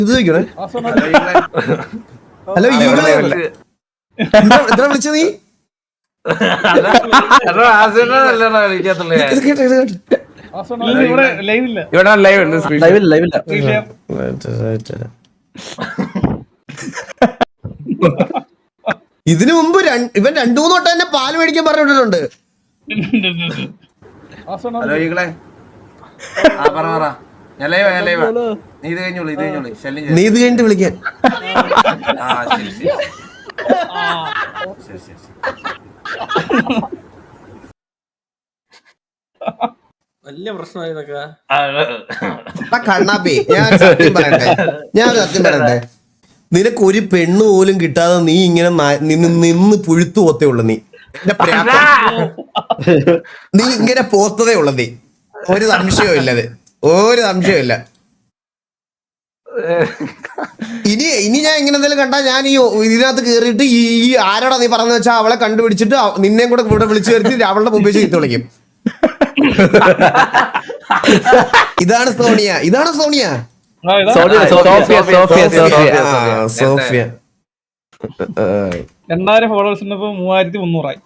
ഇത് ചോദിക്കണേ. ഹലോ എത്ര വിളിച്ച നീ? ഇതിനു മുമ്പ് ഇവൻ 2-3 വട്ടം എന്നെ പാല് മേടിക്കാൻ പറഞ്ഞിട്ടുണ്ട്. ഹലോ ഈകളെ നീ ഇത് കഴിഞ്ഞിട്ട് വിളിക്കാൻ. വലിയ പ്രശ്നമായിരുന്നൊക്കെ കണ്ണാപ്പി. ഞാൻ സത്യം പറയട്ടെ, നിനക്ക് ഒരു പെണ്ണ് പോലും കിട്ടാതെ നീ ഇങ്ങനെ നിന്ന് പുഴുത്തു പോത്തേ ഉള്ളു. നീ ഇങ്ങനെ പോത്തതേ ഉള്ളു. നീ ഒരു സംശയവും ഇല്ലത്, ഒരു സംശയമില്ല. ഇനി ഞാൻ ഇങ്ങനെ എന്തെങ്കിലും കണ്ടാ ഞാൻ ഈ ഇതിനകത്ത് കേറിയിട്ട് ഈ ആരോടാ നീ പറഞ്ഞ വെച്ചാൽ അവളെ കണ്ടുപിടിച്ചിട്ട് നിന്നെയും കൂടെ ഇവിടെ വിളിച്ചു വരുത്തി അവളുടെ മുമ്പ് ചീത്ത വിളിക്കും. ഇതാണ് സോണിയ. സോഫിയ 2000 ഫോളോവേഴ്സ് 3300 ആയി.